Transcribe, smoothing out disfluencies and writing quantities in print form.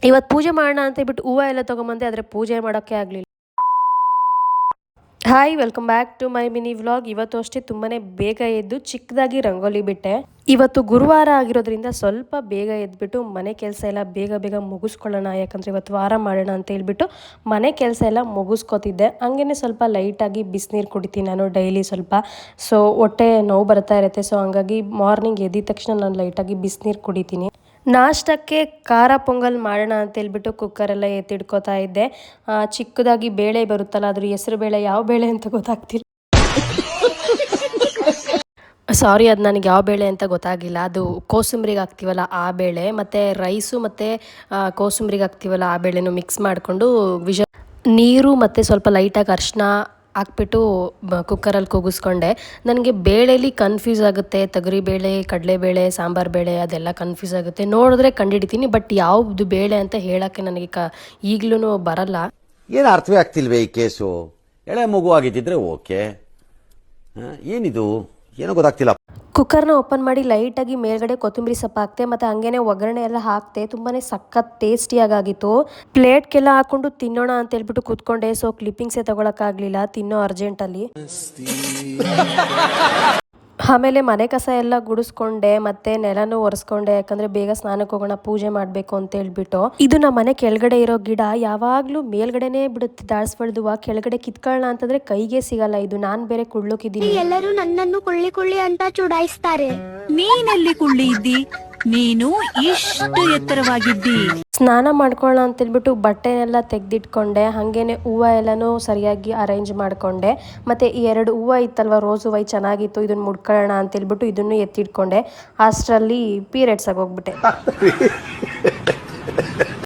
ಇವತ್ತು ಪೂಜೆ ಮಾಡೋಣ ಅಂತ ಹೇಳ್ಬಿಟ್ಟು ಹೂವು ಎಲ್ಲ ತೊಗೊಂಬಂದೆ, ಆದರೆ ಪೂಜೆ ಮಾಡೋಕ್ಕೆ ಆಗಲಿಲ್ಲ. Hi, welcome back to my mini vlog. ಇವತ್ತು ಅಷ್ಟೇ ತುಂಬಾ ಬೇಗ ಎದ್ದು ಚಿಕ್ಕದಾಗಿ ರಂಗೋಲಿ ಬಿಟ್ಟೆ. ಇವತ್ತು ಗುರುವಾರ ಆಗಿರೋದ್ರಿಂದ ಸ್ವಲ್ಪ ಬೇಗ ಎದ್ಬಿಟ್ಟು ಮನೆ ಕೆಲಸ ಎಲ್ಲ ಬೇಗ ಬೇಗ ಮುಗಿಸ್ಕೊಳ್ಳೋಣ, ಯಾಕಂದರೆ ಇವತ್ತು ವಾರ ಮಾಡೋಣ ಅಂತ ಹೇಳ್ಬಿಟ್ಟು ಮನೆ ಕೆಲಸ ಎಲ್ಲ ಮುಗಿಸ್ಕೊತಿದ್ದೆ. ಹಂಗೇ ಸ್ವಲ್ಪ ಲೈಟಾಗಿ ಬಿಸಿನೀರು ಕುಡಿತೀನಿ ನಾನು ಡೈಲಿ ಸ್ವಲ್ಪ. ಸೊ ಹೊಟ್ಟೆ ನೋವು ಬರ್ತಾ ಇರುತ್ತೆ. ಸೊ ಹಂಗಾಗಿ ಮಾರ್ನಿಂಗ್ ಎದ್ದಿದ ತಕ್ಷಣ ನಾನು ಲೈಟಾಗಿ ಬಿಸಿನೀರು ಕುಡಿತೀನಿ. ನಾಷ್ಟಕ್ಕೆ ಖಾರ ಪೊಂಗಲ್ ಮಾಡೋಣ ಅಂತ ಹೇಳ್ಬಿಟ್ಟು ಕುಕ್ಕರೆಲ್ಲ ಎತ್ತಿಡ್ಕೋತಾ ಇದ್ದೆ. ಚಿಕ್ಕದಾಗಿ ಬೇಳೆ ಬರುತ್ತಲ್ಲ, ಅದ್ರ ಹೆಸರು ಬೇಳೆ ಯಾವ ಬೇಳೆ ಅಂತ ಗೊತ್ತಾಗ್ತಿಲ್ಲ. ಸಾರಿ, ಅದು ನನಗೆ ಯಾವ ಬೇಳೆ ಅಂತ ಗೊತ್ತಾಗಿಲ್ಲ. ಅದು ಕೋಸಂಬರಿಗೆ ಹಾಕ್ತೀವಲ್ಲ ಆ ಬೇಳೆ, ಮತ್ತು ರೈಸು ಮತ್ತು ಕೋಸಂಬರಿಗೆ ಹಾಕ್ತೀವಲ್ಲ ಆ ಬೇಳೆನೂ ಮಿಕ್ಸ್ ಮಾಡಿಕೊಂಡು ನೀರು ಮತ್ತು ಸ್ವಲ್ಪ ಲೈಟಾಗಿ ಅರಿಶಿನ ಹಾಕ್ಬಿಟ್ಟು ಕುಕ್ಕರಲ್ಲಿ ಕೂಗಿಸ್ಕೊಂಡೆ. ನನಗೆ ಬೇಳೆಲಿ ಕನ್ಫ್ಯೂಸ್ ಆಗುತ್ತೆ, ತೊಗರಿಬೇಳೆ, ಕಡಲೆಬೇಳೆ, ಸಾಂಬಾರು ಬೇಳೆ ಅದೆಲ್ಲ ಕನ್ಫ್ಯೂಸ್ ಆಗುತ್ತೆ. ನೋಡಿದ್ರೆ ಕಂಡುಹಿಡಿತೀನಿ, ಬಟ್ ಯಾವುದು ಬೇಳೆ ಅಂತ ಹೇಳೋಕ್ಕೆ ನನಗೆ ಈಗಲೂ ಬರಲ್ಲ. ಏನು ಅರ್ಥವೇ ಆಗ್ತಿಲ್ವೇ ಈ ಕೇಸು? ಎಳೆ ಮಗು ಆಗಿದ್ದಿದ್ರೆ ಓಕೆ, ಏನಿದು ಏನೋ ಗೊತ್ತಾಗ್ತಿಲ್ಲ. ಕುಕ್ಕರ್ನ ಓಪನ್ ಮಾಡಿ ಲೈಟಾಗಿ ಮೇಲ್ಗಡೆ ಕೊತ್ತಂಬರಿ ಸೊಪ್ಪು ಹಾಕ್ತೆ, ಮತ್ತು ಹಂಗೇನೆ ಒಗ್ಗರಣೆ ಎಲ್ಲ ಹಾಕ್ತೆ. ತುಂಬಾ ಸಖತ್ ಟೇಸ್ಟಿಯಾಗಿತ್ತು. ಪ್ಲೇಟ್ಗೆಲ್ಲ ಹಾಕ್ಕೊಂಡು ತಿನ್ನೋಣ ಅಂತ ಹೇಳ್ಬಿಟ್ಟು ಕೂತ್ಕೊಂಡೆ. ಸೊ ಕ್ಲಿಪ್ಪಿಂಗ್ಸೇ ತೊಗೊಳಕ್ಕಾಗಲಿಲ್ಲ ತಿನ್ನೋ ಅರ್ಜೆಂಟಲ್ಲಿ. ಆಮೇಲೆ ಮನೆ ಕಸ ಎಲ್ಲ ಗುಡಿಸ್ಕೊಂಡೆ, ಮತ್ತೆ ನೆಲನೂ ಒರೆಸ್ಕೊಂಡೆ, ಯಾಕಂದರೆ ಬೇಗ ಸ್ನಾನಕ್ಕೆ ಹೋಗೋಣ ಪೂಜೆ ಮಾಡಬೇಕು ಅಂತ ಹೇಳ್ಬಿಟ್ಟು. ಇದು ನಮ್ಮ ಮನೆ ಕೆಳಗಡೆ ಇರೋ ಗಿಡ ಯಾವಾಗಲೂ ಮೇಲ್ಗಡೆನೇ ಬಿಡುತ್ತೆ ದಾಳಿಸ್ಬಳ್ದು, ಕೆಳಗಡೆ ಕಿತ್ಕೊಳ್ಳೋಣ ಅಂತಂದ್ರೆ ಕೈಗೆ ಸಿಗಲ್ಲ. ಇದು ನಾನು ಬೇರೆ ಕುಳ್ಳುಕಿದ್ದೀನಿ. ಎಲ್ಲರೂ ನನ್ನನ್ನು ಕೊಳ್ಳಿ ಕೊಳ್ಳಿ ಅಂತ ಚುಡಾಯಿಸ್ತಾರೆ. ನೀನೆಲ್ಲಿ ಕುಳ್ಳಿ ಇದ್ದಿ? ನೀನು ಇಷ್ಟು ಎತ್ತರವಾಗಿದ್ದಿ. ಸ್ನಾನ ಮಾಡ್ಕೊಳ್ಳೋಣ ಅಂತೇಳ್ಬಿಟ್ಟು ಬಟ್ಟೆನೆಲ್ಲ ತೆಗೆದಿಟ್ಕೊಂಡೆ. ಹಾಗೇನೆ ಹೂವು ಎಲ್ಲನೂ ಸರಿಯಾಗಿ ಅರೇಂಜ್ ಮಾಡಿಕೊಂಡೆ. ಮತ್ತು ಈ 2 ಹೂವು ಇತ್ತಲ್ವ, ರೋಸ್ ಹೂವು ಚೆನ್ನಾಗಿತ್ತು, ಇದನ್ನು ಮುಡ್ಕೊಳ್ಳೋಣ ಅಂತೇಳ್ಬಿಟ್ಟು ಇದನ್ನು ಎತ್ತಿಟ್ಕೊಂಡೆ. ಅಷ್ಟರಲ್ಲಿ ಪೀರಿಯಡ್ಸ್ ಆಗೋಗ್ಬಿಟ್ಟೆ.